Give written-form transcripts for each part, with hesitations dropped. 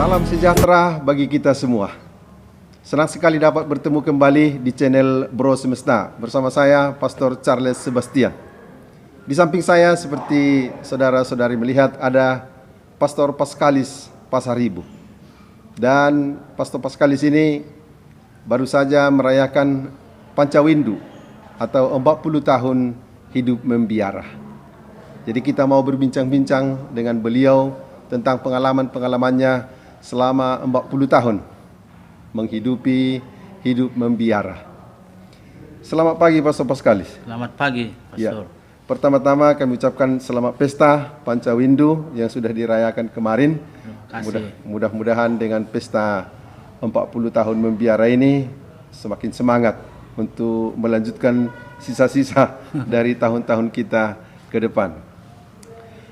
Salam sejahtera bagi kita semua. Senang sekali dapat bertemu kembali di channel Bro Semesta bersama saya, Pastor Charles Sebastian. Di samping saya, seperti saudara-saudari melihat, ada Pastor Paskalis Pasaribu. Dan Pastor Paskalis ini baru saja merayakan Pancawindu atau 40 tahun hidup membiara. Jadi kita mau berbincang-bincang dengan beliau tentang pengalaman-pengalamannya selama 40 tahun menghidupi hidup membiara. Selamat pagi Pastor Paskalis. Selamat pagi, Pastor. Ya. Pertama-tama kami ucapkan selamat pesta Pancawindu yang sudah dirayakan kemarin. Terima kasih. Mudah-mudahan dengan pesta 40 tahun membiara ini semakin semangat untuk melanjutkan sisa-sisa dari tahun-tahun kita ke depan.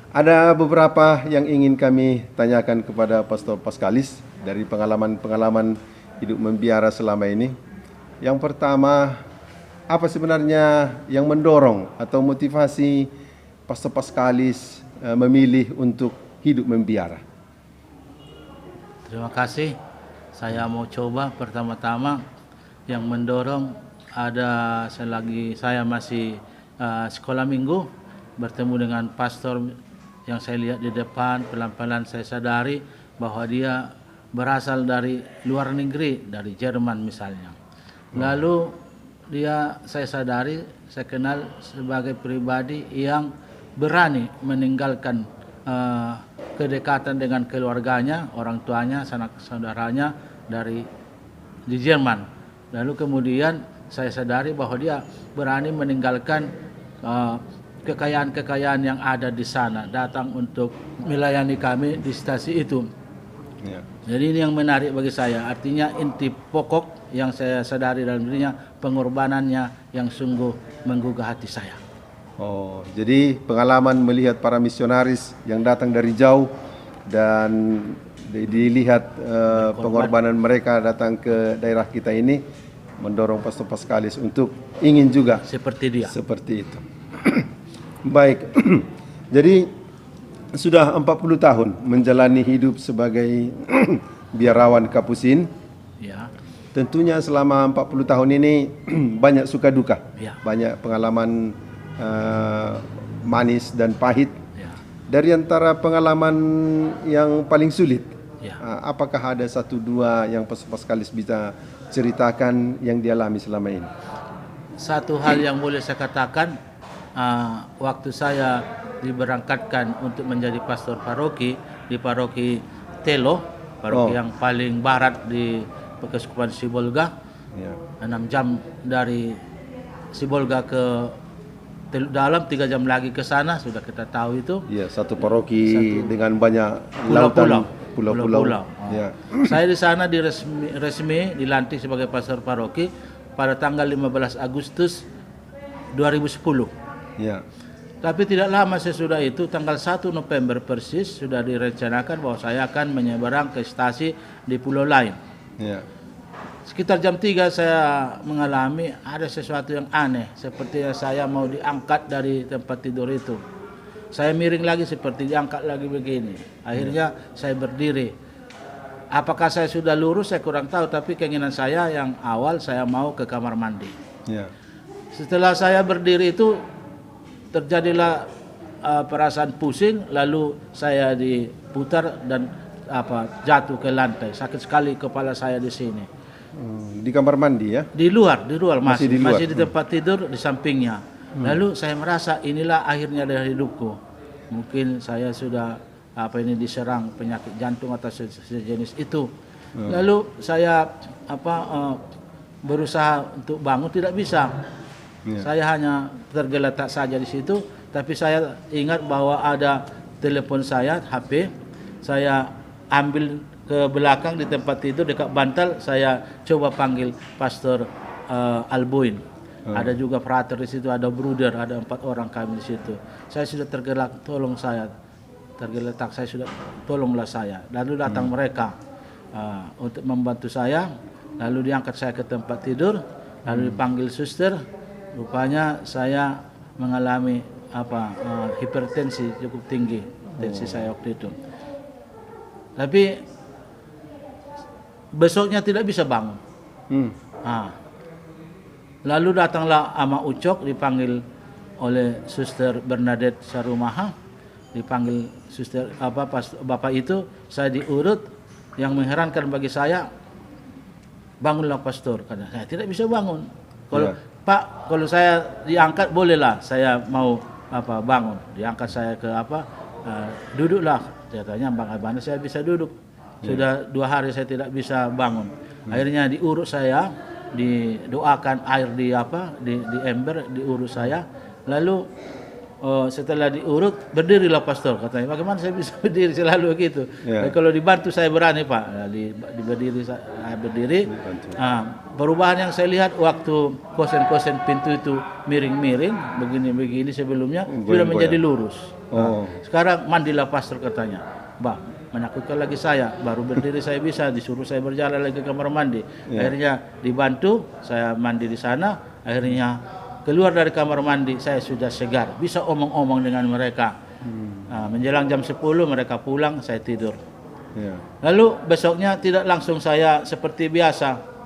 Ada beberapa yang ingin kami tanyakan kepada Pastor Paskalis dari pengalaman-pengalaman hidup membiara selama ini. Yang pertama, apa sebenarnya yang mendorong atau motivasi Pastor Paskalis memilih untuk hidup membiara? Terima kasih. Saya mau coba pertama-tama yang mendorong ada selagi saya masih sekolah minggu bertemu dengan pastor yang saya lihat di depan, pelan-pelan saya sadari bahwa dia berasal dari luar negeri, dari Jerman misalnya. Lalu saya sadari, saya kenal sebagai pribadi yang berani meninggalkan kedekatan dengan keluarganya, orang tuanya, sanak saudaranya di Jerman. Lalu kemudian saya sadari bahwa dia berani meninggalkan kekayaan-kekayaan yang ada di sana, datang untuk melayani kami di stasi itu. Ya. Jadi ini yang menarik bagi saya. Artinya inti pokok yang saya sadari dalam dirinya, pengorbanannya yang sungguh menggugah hati saya. Oh, jadi pengalaman melihat para misionaris yang datang dari jauh dan dilihat pengorbanan mereka datang ke daerah kita ini mendorong Pastor Paskalis untuk ingin juga seperti dia. Seperti itu. Baik, jadi sudah 40 tahun menjalani hidup sebagai biarawan Kapusin. Ya. Tentunya selama 40 tahun ini banyak suka duka, ya. Banyak pengalaman manis dan pahit. Ya. Dari antara pengalaman yang paling sulit, ya. Apakah ada satu dua yang Pastor Paskalis bisa ceritakan yang dialami selama ini? Satu hal yang boleh saya katakan, waktu saya diberangkatkan untuk menjadi pastor paroki di paroki Telo, paroki yang paling barat di Keuskupan Sibolga, 6 jam dari Sibolga ke dalam, 3 jam lagi ke sana, sudah kita tahu itu. Ya, satu paroki dengan banyak lautan, pulau-pulau. Ya. Saya di sana resmi dilantik sebagai pastor paroki pada tanggal 15 Agustus 2010. Ya. Tapi tidak lama sesudah itu, tanggal 1 November persis, sudah direncanakan bahwa saya akan menyeberang ke stasi di pulau lain. Ya. Sekitar jam 3 saya mengalami ada sesuatu yang aneh, seperti saya mau diangkat dari tempat tidur itu. Saya miring lagi seperti diangkat lagi begini. Akhirnya saya berdiri. Apakah saya sudah lurus, saya kurang tahu, tapi keinginan saya yang awal saya mau ke kamar mandi. Ya. Setelah saya berdiri itu terjadilah perasaan pusing, lalu saya diputar dan jatuh ke lantai. Sakit sekali kepala saya di sini. Di kamar mandi ya? Di luar masih di tempat tidur di sampingnya. Lalu saya merasa inilah akhirnya dari hidupku. Mungkin saya sudah diserang penyakit jantung atau sejenis itu. Lalu saya berusaha untuk bangun, tidak bisa. Saya hanya tergeletak saja di situ, tapi saya ingat bahwa ada telepon saya, HP, saya ambil ke belakang di tempat tidur dekat bantal, saya coba panggil Pastor Alboin. Ada juga frater di situ, ada bruder, ada 4 orang kami di situ. Saya sudah tergerak, tolong saya, tergeletak, saya sudah, tolonglah saya. Lalu datang mereka untuk membantu saya, lalu diangkat saya ke tempat tidur, lalu dipanggil suster. Rupanya saya mengalami hipertensi cukup tinggi, tensi saya waktu itu. Tapi besoknya tidak bisa bangun. Lalu datanglah Ama Ucok, dipanggil oleh Suster Bernadette Sarumaha, dipanggil suster bapak itu, saya diurut. Yang mengherankan bagi saya, bangunlah pastor, karena saya tidak bisa bangun. Kalau Pak, kalau saya diangkat bolehlah, saya mau bangun. Diangkat saya ke duduklah. Katanya bagaimana saya bisa duduk? Sudah 2 hari saya tidak bisa bangun. Akhirnya diurut saya, didoakan air di ember, diurut saya. Lalu setelah diurut, berdirilah pastor, katanya. Bagaimana saya bisa berdiri, selalu begitu. Kalau dibantu saya berani, Pak. Berdiri. Perubahan yang saya lihat waktu kosen-kosen pintu itu miring-miring begini-begini sebelumnya sudah menjadi lurus. Sekarang mandilah pastor, katanya. Menakutkan lagi saya, baru berdiri saya bisa, disuruh saya berjalan lagi ke kamar mandi. Akhirnya dibantu, saya mandi di sana. Akhirnya keluar dari kamar mandi, saya sudah segar, bisa omong-omong dengan mereka. Menjelang jam 10 mereka pulang, saya tidur. Lalu besoknya tidak langsung saya seperti biasa.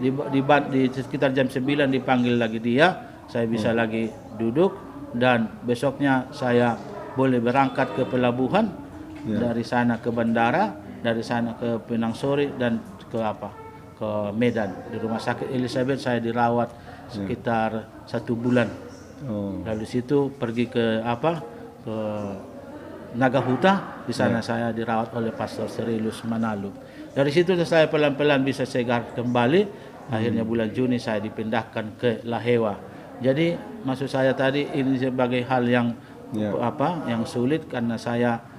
Di sekitar jam 9 dipanggil lagi dia, saya bisa lagi duduk, dan besoknya saya boleh berangkat ke pelabuhan. Dari sana ke bandara, dari sana ke Penang Sore, dan ke Medan. Di rumah sakit Elizabeth saya dirawat sekitar 1 bulan. Lalu situ pergi ke Nagahuta, di sana saya dirawat oleh Pastor Serilus Manalu. Dari situ saya pelan-pelan bisa segar kembali. Akhirnya bulan Juni saya dipindahkan ke Lahewa. Jadi maksud saya tadi, ini sebagai hal yang yang sulit, karena saya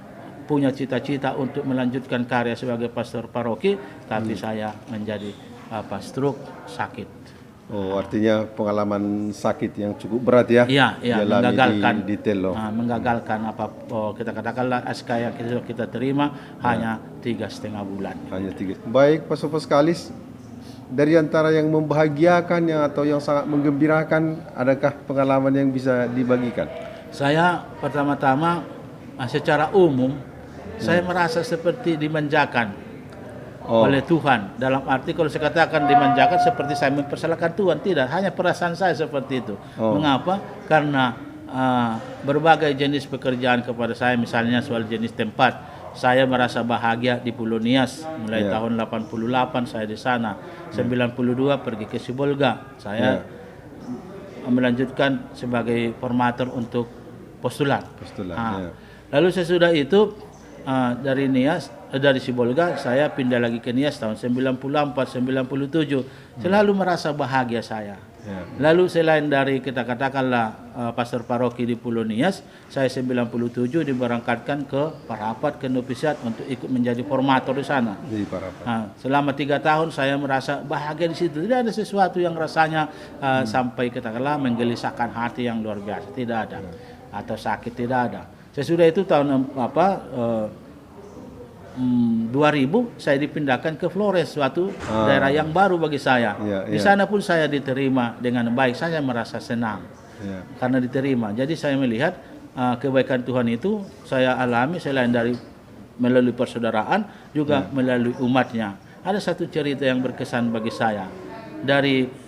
punya cita-cita untuk melanjutkan karya sebagai pastor paroki, tapi saya menjadi stroke, sakit. Artinya pengalaman sakit yang cukup berat ya? Iya, menggagalkan. Menggagalkan Kita katakanlah SK yang kita terima hanya 3,5 bulan. Hanya 3. Baik, Pastor Paskalis, dari antara yang membahagiakan atau yang sangat menggembirakan, adakah pengalaman yang bisa dibagikan? Saya pertama-tama secara umum saya merasa seperti dimanjakan oleh Tuhan. Dalam arti kalau saya katakan dimanjakan, seperti saya mempersalahkan Tuhan, tidak, hanya perasaan saya seperti itu. Mengapa? Karena berbagai jenis pekerjaan kepada saya, misalnya soal jenis tempat, saya merasa bahagia di Pulau Nias. Mulai tahun 88 saya di sana. 92 pergi ke Sibolga. Saya melanjutkan sebagai formator untuk postulat. Lalu sesudah itu dari Nias, dari Sibolga saya pindah lagi ke Nias tahun 94, 97. Selalu merasa bahagia saya. Lalu selain dari kita katakanlah pastor paroki di Pulau Nias, saya 97 diberangkatkan ke Parapat, ke Novisiat untuk ikut menjadi formator di sana. Selama 3 tahun saya merasa bahagia di situ. Tidak ada sesuatu yang rasanya sampai katakanlah menggelisahkan hati yang luar biasa. Tidak ada. Atau sakit, tidak ada. Sesudah itu tahun 2000 saya dipindahkan ke Flores, suatu daerah yang baru bagi saya. Di sana pun saya diterima dengan baik, saya merasa senang karena diterima. Jadi saya melihat kebaikan Tuhan itu saya alami selain dari melalui persaudaraan, juga melalui umatnya. Ada satu cerita yang berkesan bagi saya. Dari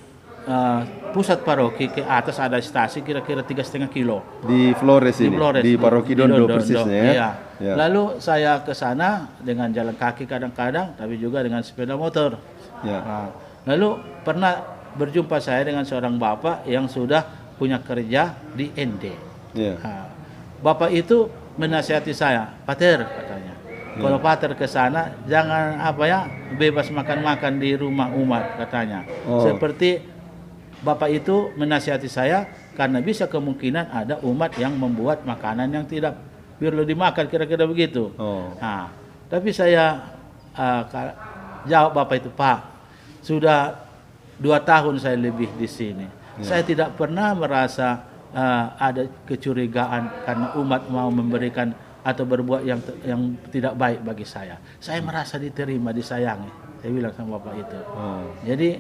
pusat paroki ke atas ada stasi kira-kira 3,5 kilo di Flores ini, di paroki Dondo persisnya ya. Lalu saya ke sana dengan jalan kaki kadang-kadang, tapi juga dengan sepeda motor. Lalu pernah berjumpa saya dengan seorang bapak yang sudah punya kerja di ND. Bapak itu menasihati saya, "Pater," katanya, "kalau Pater ke sana jangan bebas makan-makan di rumah umat," katanya. Seperti Bapak itu menasihati saya karena bisa kemungkinan ada umat yang membuat makanan yang tidak biar lo dimakan, kira-kira begitu. Nah, tapi saya jawab Bapak itu, Pak, sudah 2 tahun saya lebih di sini. Saya tidak pernah merasa ada kecurigaan karena umat mau memberikan atau berbuat yang tidak baik bagi saya. Saya merasa diterima, disayangi. Saya bilang sama Bapak itu. Jadi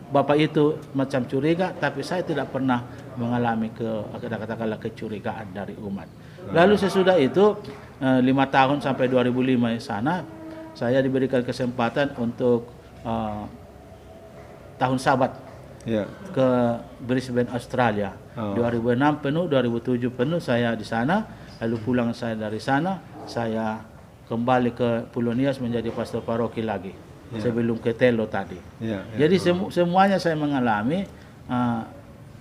Bapak itu macam curiga, tapi saya tidak pernah mengalami katakanlah kecurigaan dari umat. Lalu sesudah itu 5 tahun sampai 2005 di sana, saya diberikan kesempatan untuk tahun Sabat ke Brisbane, Australia. 2006 penuh, 2007 penuh saya di sana. Lalu pulang saya dari sana, saya kembali ke Pulau Nias menjadi pastor paroki lagi. Sebelum ke Telo tadi. Jadi semuanya saya mengalami.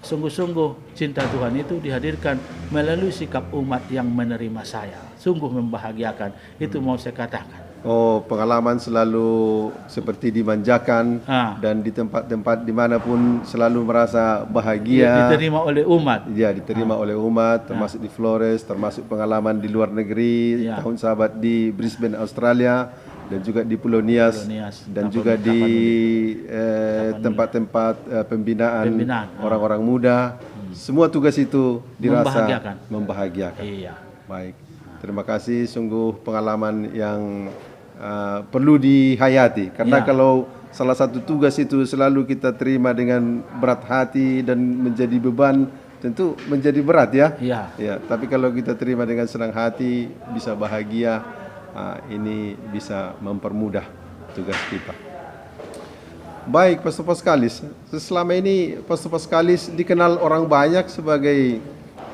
Sungguh-sungguh cinta Tuhan itu dihadirkan melalui sikap umat yang menerima saya. Sungguh membahagiakan. Itu mau saya katakan. Oh, pengalaman selalu seperti dimanjakan dan di tempat-tempat dimanapun selalu merasa bahagia. Diterima oleh umat. Ya, diterima oleh umat, termasuk di Flores, termasuk pengalaman di luar negeri, tahun Sabat di Brisbane, Australia, dan juga di Pulau Nias, dan juga di tempat-tempat pembinaan orang-orang muda. Semua tugas itu dirasa membahagiakan. Iya. Baik, terima kasih. Sungguh pengalaman yang perlu dihayati. Karena kalau salah satu tugas itu selalu kita terima dengan berat hati dan menjadi beban, tentu menjadi berat ya. Ya. Tapi kalau kita terima dengan senang hati, bisa bahagia. Ini bisa mempermudah tugas kita. Baik, Pastor Paskalis. Selama ini Pastor Paskalis dikenal orang banyak sebagai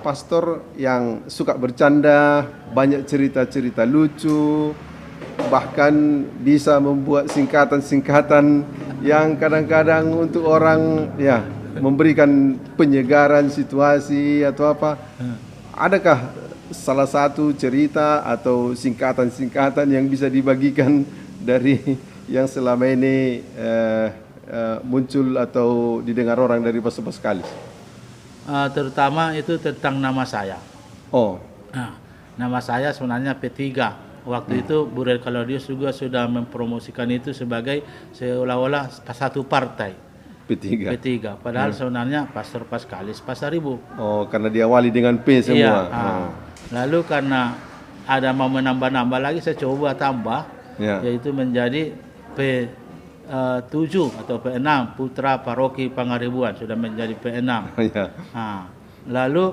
pastor yang suka bercanda, banyak cerita-cerita lucu, bahkan bisa membuat singkatan-singkatan yang kadang-kadang untuk orang memberikan penyegaran situasi atau apa. Adakah salah satu cerita atau singkatan-singkatan yang bisa dibagikan dari yang selama ini muncul atau didengar orang dari Pastor Paskalis? Terutama itu tentang nama saya. Nama saya sebenarnya P3. Waktu itu Burel Kalodius juga sudah mempromosikan itu sebagai seolah-olah satu partai. P3. Padahal sebenarnya Pastor Paskalis Pasaribu. Karena diawali dengan P semua. Lalu karena ada mau menambah-nambah lagi, saya coba tambah, yaitu menjadi P7 atau P6, Putra Paroki Pangaribuan, sudah menjadi P6. Lalu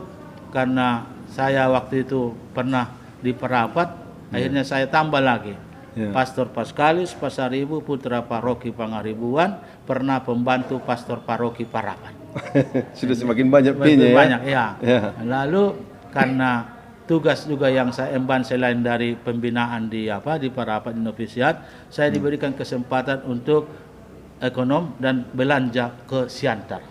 karena saya waktu itu pernah di Perapat, akhirnya saya tambah lagi. Pastor Paskalis Pasaribu, Putra Paroki Pangaribuan, pernah pembantu Pastor Paroki Parapat. Sudah semakin banyak P-nya banyak, Lalu karena tugas juga yang saya emban selain dari pembinaan di Parapat di novisiat, saya diberikan kesempatan untuk ekonom dan belanja ke Siantar.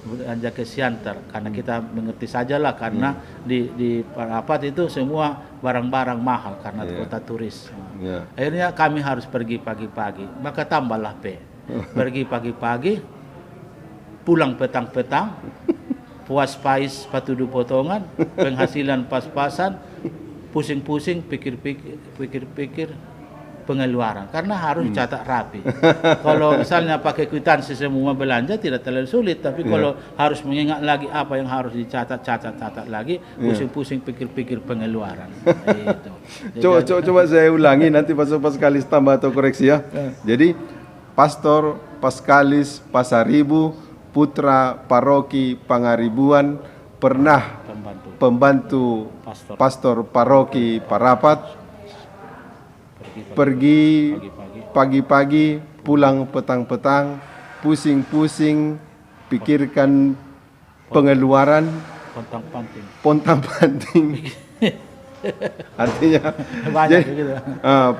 Belanja ke Siantar karena kita mengerti sajalah karena di Parapat itu semua barang-barang mahal karena kota turis. Akhirnya kami harus pergi pagi-pagi, maka tambahlah P. Pergi pagi-pagi, pulang petang-petang. Puas pais patudu potongan, penghasilan pas-pasan, pusing-pusing, pikir-pikir pengeluaran. Karena harus dicatat rapi. Kalau misalnya pakai kwitansi semua belanja tidak terlalu sulit, tapi kalau harus mengingat lagi apa yang harus dicatat lagi, pusing-pusing pikir-pikir pengeluaran. Coba saya ulangi, nanti Pastor Paskalis tambah atau koreksi ya. Jadi Pastor Paskalis Pasaribu, Putra Paroki Pangaribuan, pernah pembantu Pastor Paroki Parapat, pergi pagi-pagi, pulang petang-petang, pusing-pusing, pikirkan pengeluaran, pontang-panting. Artinya,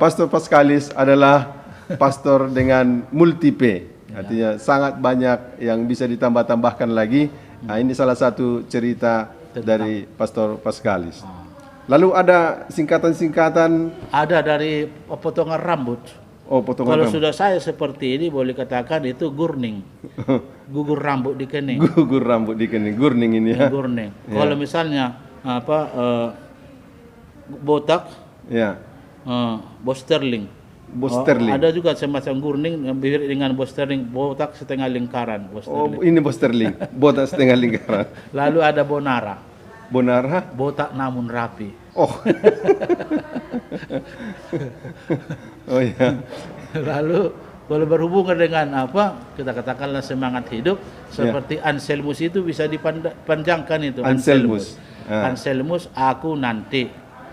Pastor Paskalis adalah pastor dengan multi P. Artinya sangat banyak yang bisa ditambah-tambahkan lagi. Ini salah satu cerita dari Pastor Paskalis. Lalu ada singkatan-singkatan? Ada dari potongan rambut. Potongan Kalau rambut. sudah saya seperti ini boleh katakan itu gurning. Gugur rambut di kening. Gugur rambut di kening, gurning ini ya. Gurning. Kalau misalnya botak, Ya. bos sterling. Bos sterling. Ada juga semacam gurning yang mirip dengan bos sterling, botak setengah lingkaran. Bos Oh, sterling. ini bos sterling. Botak setengah lingkaran. Lalu ada bonara, Bonara? botak namun rapi. Oh. Oh ya. Lalu kalau berhubungan dengan apa, kita katakanlah semangat hidup, seperti Anselmus itu bisa dipanjangkan itu. Anselmus. Anselmus, aku nanti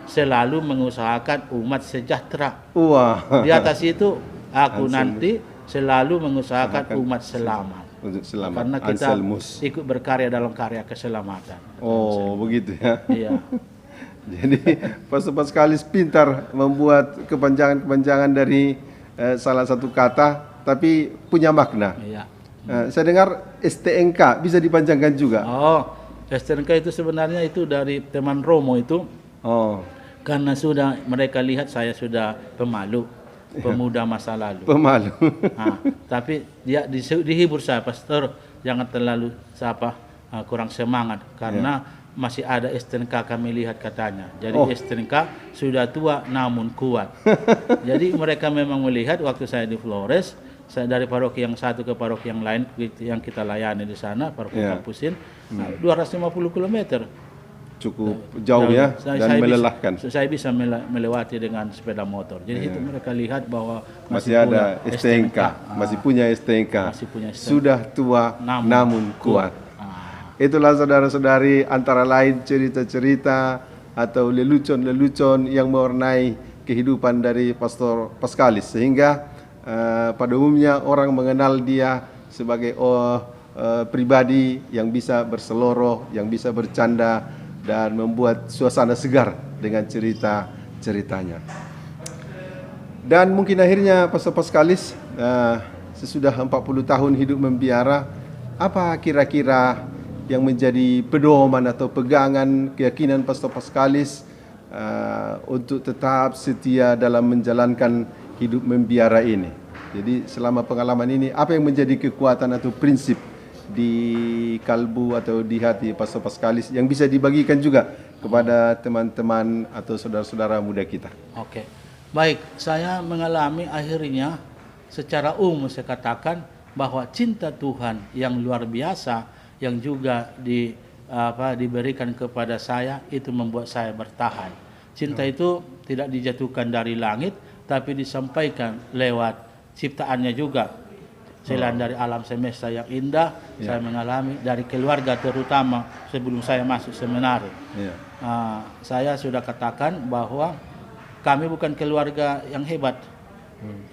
selalu mengusahakan umat sejahtera. Wah. Di atas itu, aku Anselmus. nanti selalu mengusahakan umat selamat. Untuk selamat. Karena kita Anselmus. ikut berkarya dalam karya keselamatan. Oh, begitu ya. Iya. Jadi Pastor Paskalis pintar membuat kepanjangan-kepanjangan dari salah satu kata, tapi punya makna. Iya. Saya dengar STNK bisa dipanjangkan juga. Oh, STNK itu sebenarnya itu dari teman Romo itu. Oh, Karena sudah mereka lihat saya sudah pemalu, pemuda masa lalu. pemalu. Tapi dia dihibur saya, pastor, jangan terlalu kurang semangat karena masih ada STNK kami lihat katanya. Jadi STNK sudah tua namun kuat. Jadi mereka memang melihat waktu saya di Flores, saya dari paroki yang satu ke paroki yang lain yang kita layani di sana, paroki Kampusin, 250 km. Cukup jauh ya dan melelahkan. Saya bisa melewati dengan sepeda motor. Jadi itu mereka lihat bahwa Masih ada punya STNK, masih punya STNK. Masih punya STNK. Sudah tua namun kuat. Itulah saudara-saudari antara lain cerita-cerita atau lelucon-lelucon yang mewarnai kehidupan dari Pastor Paskalis, sehingga pada umumnya orang mengenal dia sebagai pribadi yang bisa berseloroh, yang bisa bercanda dan membuat suasana segar dengan cerita-ceritanya. Dan mungkin akhirnya Pastor Paskalis sesudah 40 tahun hidup membiara, apa kira-kira yang menjadi pedoman atau pegangan keyakinan Pastor Paskalis untuk tetap setia dalam menjalankan hidup membiara ini? Jadi selama pengalaman ini, apa yang menjadi kekuatan atau prinsip di kalbu atau di hati Pastor Paskalis yang bisa dibagikan juga kepada teman-teman atau saudara-saudara muda kita? Oke. Baik, saya mengalami akhirnya secara umum saya katakan bahwa cinta Tuhan yang luar biasa yang juga diberikan kepada saya itu membuat saya bertahan. Cinta itu tidak dijatuhkan dari langit, tapi disampaikan lewat ciptaannya juga. Selain dari alam semesta yang indah, saya mengalami dari keluarga terutama sebelum saya masuk seminari. Saya sudah katakan bahwa kami bukan keluarga yang hebat,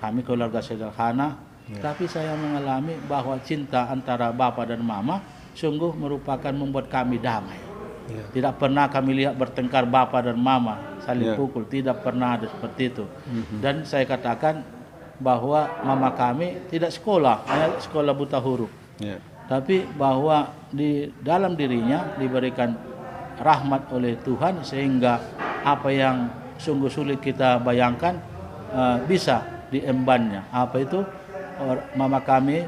kami keluarga sederhana, tapi saya mengalami bahwa cinta antara bapak dan mama sungguh merupakan membuat kami damai. Tidak pernah kami lihat bertengkar bapak dan mama saling pukul, tidak pernah ada seperti itu. Dan saya katakan bahwa mama kami tidak sekolah, hanya sekolah buta huruf. Tapi bahwa di dalam dirinya diberikan rahmat oleh Tuhan sehingga apa yang sungguh sulit kita bayangkan bisa diembannya. Apa itu? Mama kami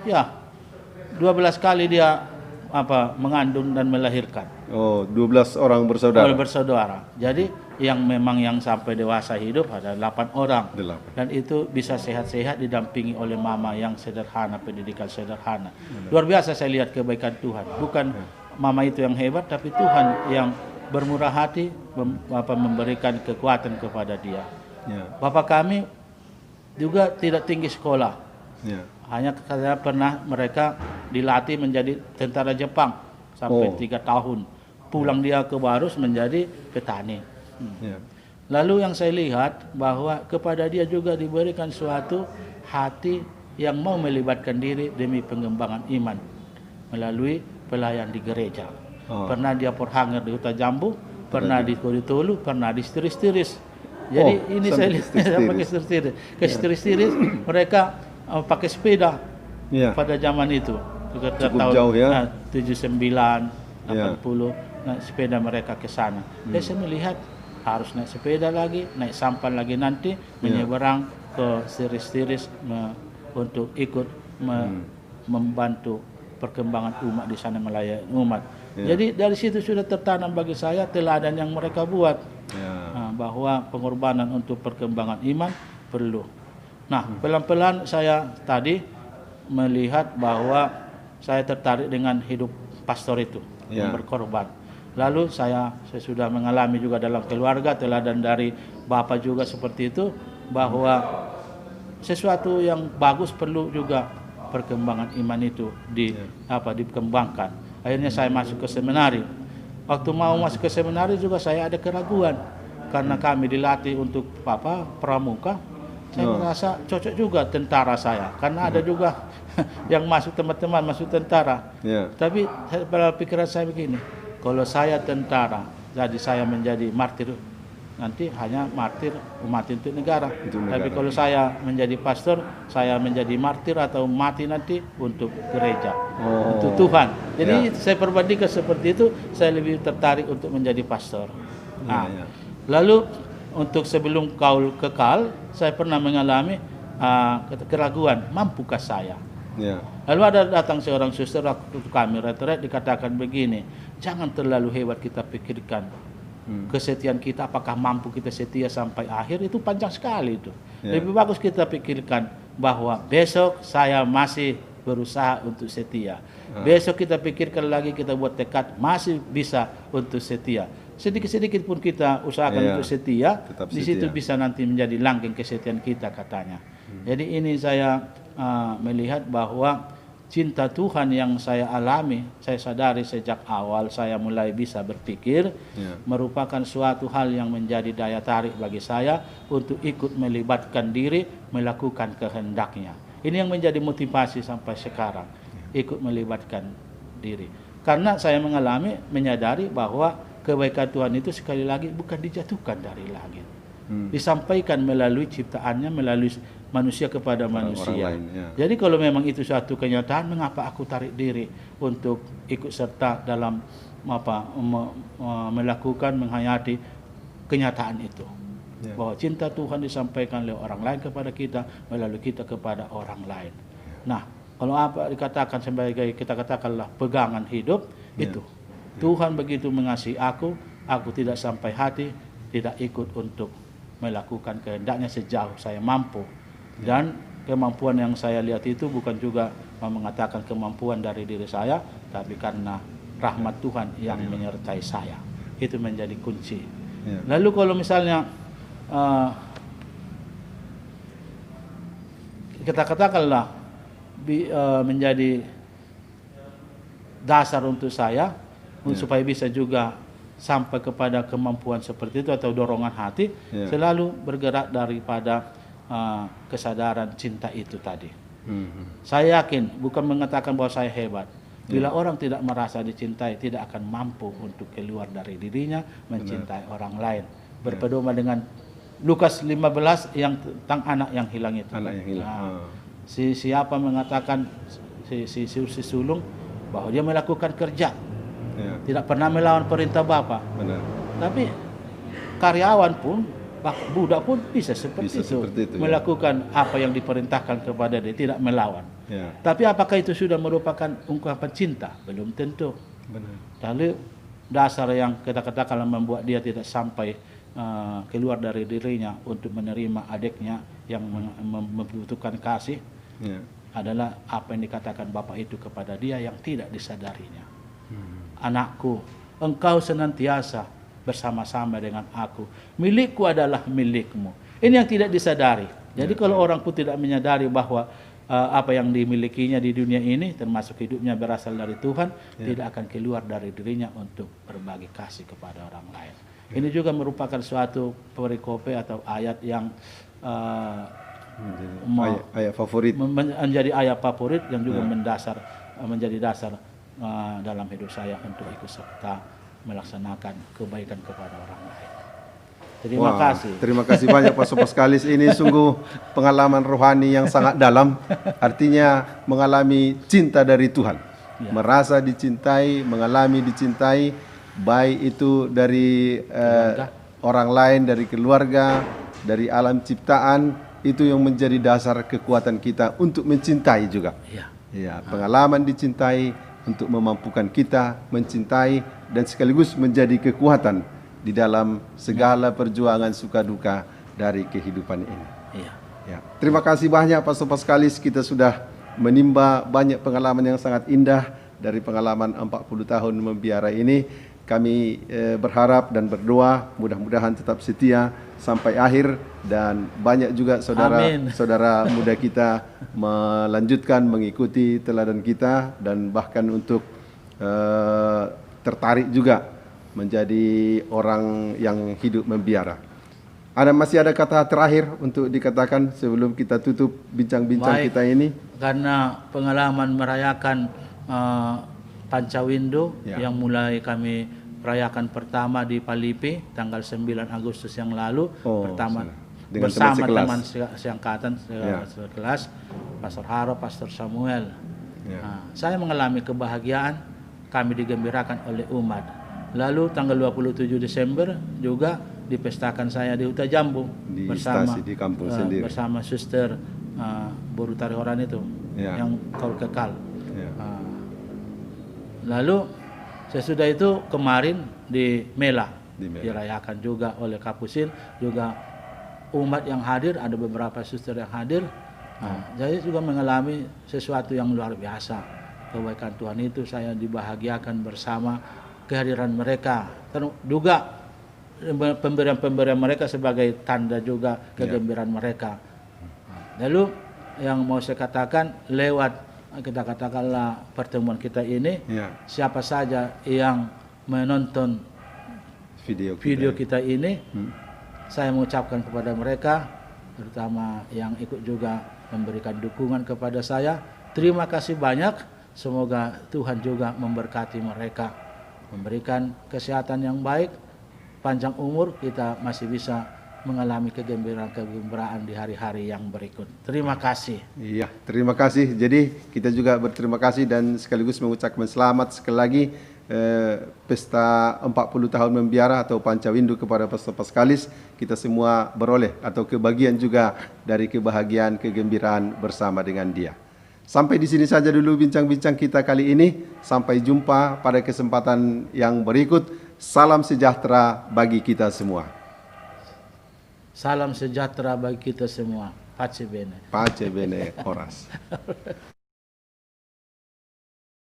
12 kali dia mengandung dan melahirkan. Oh, 12 orang bersaudara. Jadi yang memang yang sampai dewasa hidup ada 8 orang. 8. Dan itu bisa sehat-sehat didampingi oleh mama yang sederhana, pendidikan sederhana. Luar biasa saya lihat kebaikan Tuhan. Bukan mama itu yang hebat, tapi Tuhan yang bermurah hati memberikan kekuatan kepada dia. Bapak kami juga tidak tinggi sekolah. Hanya saya pernah mereka dilatih menjadi tentara Jepang sampai 3 tahun. Pulang dia ke Barus menjadi petani. Lalu yang saya lihat bahwa kepada dia juga diberikan suatu hati yang mau melibatkan diri demi pengembangan iman melalui pelayan di gereja. Pernah dia porhanger di Huta Jambu, pernah di Koditolu, pernah di Stiris-Stiris. Jadi ini saya lihat pakai Stiris-Stiris. Ke Stiris-Stiris mereka pakai sepeda pada zaman itu. Cukup jauh ya. 79, 80. Naik sepeda mereka ke sana. Saya melihat harus naik sepeda lagi, naik sampan lagi nanti menyeberang ke Stiris-Stiris untuk ikut membantu perkembangan umat di sana, melayani umat. Jadi dari situ sudah tertanam bagi saya teladan yang mereka buat. bahwa pengorbanan untuk perkembangan iman perlu. Nah, pelan-pelan saya tadi melihat bahwa saya tertarik dengan hidup pastor itu yang berkorban. Lalu saya sudah mengalami juga dalam keluarga, teladan dari Bapak juga seperti itu, bahwa sesuatu yang bagus perlu juga perkembangan iman itu dikembangkan. Akhirnya saya masuk ke seminari. Waktu mau masuk ke seminari juga saya ada keraguan karena kami dilatih untuk pramuka. Saya merasa cocok juga tentara saya, karena ada juga yang masuk teman-teman masuk tentara. Tapi pada pikiran saya begini, kalau saya tentara, jadi saya menjadi martir, nanti hanya martir umat untuk negara. Tapi kalau saya menjadi pastor, saya menjadi martir atau mati nanti untuk gereja, untuk Tuhan. Jadi saya perbandingkan seperti itu, saya lebih tertarik untuk menjadi pastor. Nah, lalu untuk sebelum kaul kekal, saya pernah mengalami keraguan, mampukah saya? Lalu ada datang seorang suster waktu kami retret, dikatakan begini, jangan terlalu hebat kita pikirkan kesetiaan kita, apakah mampu kita setia sampai akhir, itu panjang sekali itu. Lebih bagus kita pikirkan bahwa besok saya masih berusaha untuk setia. Besok kita pikirkan lagi, kita buat tekad masih bisa untuk setia. Sedikit-sedikit pun kita usahakan untuk setia, di situ bisa nanti menjadi langgeng kesetiaan kita katanya. Jadi ini saya melihat bahwa cinta Tuhan yang saya alami, saya sadari sejak awal saya mulai bisa berpikir, merupakan suatu hal yang menjadi daya tarik bagi saya untuk ikut melibatkan diri, melakukan kehendaknya. Ini yang menjadi motivasi sampai sekarang, ikut melibatkan diri. Karena saya menyadari bahwa kebaikan Tuhan itu sekali lagi bukan dijatuhkan dari langit. Disampaikan melalui ciptaannya, melalui manusia kepada manusia. Jadi kalau memang itu suatu kenyataan, mengapa aku tarik diri untuk ikut serta dalam melakukan, menghayati kenyataan itu. Bahwa cinta Tuhan disampaikan oleh orang lain kepada kita, melalui kita kepada orang lain. Nah, kalau apa dikatakan sebagai, kita katakanlah pegangan hidup, itu Tuhan begitu mengasihi aku tidak sampai hati, tidak ikut untuk melakukan kehendaknya sejauh saya mampu. Dan kemampuan yang saya lihat itu bukan juga mengatakan kemampuan dari diri saya, tapi karena rahmat Tuhan yang menyertai saya. Itu menjadi kunci. Lalu kalau misalnya kita katakanlah menjadi dasar untuk saya, supaya bisa juga sampai kepada kemampuan seperti itu atau dorongan hati, selalu bergerak daripada kesadaran cinta itu tadi. Saya yakin, bukan mengatakan bahwa saya hebat. Bila orang tidak merasa dicintai, tidak akan mampu untuk keluar dari dirinya mencintai orang lain. Berpedoman dengan Lukas 15 yang tentang anak yang hilang itu. Siapa mengatakan si sulung bahwa dia melakukan kerja, tidak pernah melawan perintah Bapa. Tapi karyawan pun, budak pun bisa seperti itu, melakukan apa yang diperintahkan kepada dia, tidak melawan. Tapi apakah itu sudah merupakan ungkapan cinta? Belum tentu. Lalu dasar yang kita katakan membuat dia tidak sampai keluar dari dirinya untuk menerima adiknya yang membutuhkan kasih, adalah apa yang dikatakan Bapak itu kepada dia yang tidak disadarinya. Anakku, engkau senantiasa bersama-sama dengan aku. Milikku adalah milikmu. Ini yang tidak disadari. Jadi kalau orang pun tidak menyadari bahwa apa yang dimilikinya di dunia ini, termasuk hidupnya berasal dari Tuhan, tidak akan keluar dari dirinya untuk berbagi kasih kepada orang lain. Ini juga merupakan suatu perikope atau ayat yang ayat favorit, menjadi ayat favorit yang juga menjadi dasar dalam hidup saya untuk ikut serta melaksanakan kebaikan kepada orang lain. Terima kasih. Terima kasih banyak Pak Soposkalis. Ini sungguh pengalaman rohani yang sangat dalam. Artinya mengalami cinta dari Tuhan, merasa dicintai, mengalami dicintai, baik itu dari orang lain, dari keluarga, dari alam ciptaan. Itu yang menjadi dasar kekuatan kita untuk mencintai juga. Pengalaman dicintai untuk memampukan kita mencintai dan sekaligus menjadi kekuatan di dalam segala perjuangan suka duka dari kehidupan ini. Iya. Ya. Terima kasih banyak Pastor Paskalis, kita sudah menimba banyak pengalaman yang sangat indah dari pengalaman 40 tahun membiara ini. Kami berharap dan berdoa mudah-mudahan tetap setia sampai akhir, dan banyak juga saudara-saudara muda kita melanjutkan mengikuti teladan kita dan bahkan untuk tertarik juga menjadi orang yang hidup membiara. Masih ada kata terakhir untuk dikatakan sebelum kita tutup bincang-bincang kita ini? Karena pengalaman merayakan Pancawindu yang mulai kami rayakan pertama di Palipi tanggal 9 Agustus yang lalu, pertama dengan bersama teman seangkatan sekelas, Pastor Haro, Pastor Samuel. Saya mengalami kebahagiaan, kami digembirakan oleh umat. Lalu tanggal 27 Desember juga dipestakan saya di Huta Jambu di bersama stasi, di kampung sendiri, bersama Suster Boru Tarihoran itu yang Kaul Kekal. Lalu sesudah itu kemarin di Mela dirayakan juga oleh Kapusin, juga umat yang hadir, ada beberapa suster yang hadir. Saya juga mengalami sesuatu yang luar biasa. Kebaikan Tuhan itu saya dibahagiakan bersama kehadiran mereka. Juga pemberian-pemberian mereka sebagai tanda juga kegembiraan mereka. Lalu yang mau saya katakan, lewat kita katakanlah pertemuan kita ini, siapa saja yang menonton video kita ini, saya mengucapkan kepada mereka, terutama yang ikut juga memberikan dukungan kepada saya, terima kasih banyak. Semoga Tuhan juga memberkati mereka, memberikan kesehatan yang baik, panjang umur, kita masih bisa mengalami kegembiraan di hari-hari yang berikut. Terima kasih. Iya, terima kasih. Jadi kita juga berterima kasih dan sekaligus mengucapkan selamat sekali lagi pesta 40 tahun membiara atau Pancawindu kepada Pastor Paskalis. Kita semua beroleh atau kebagian juga dari kebahagiaan, kegembiraan bersama dengan dia. Sampai di sini saja dulu bincang-bincang kita kali ini. Sampai jumpa pada kesempatan yang berikut. Salam sejahtera bagi kita semua. Salam sejahtera bagi kita semua. Pace bene. Pace bene, Horas.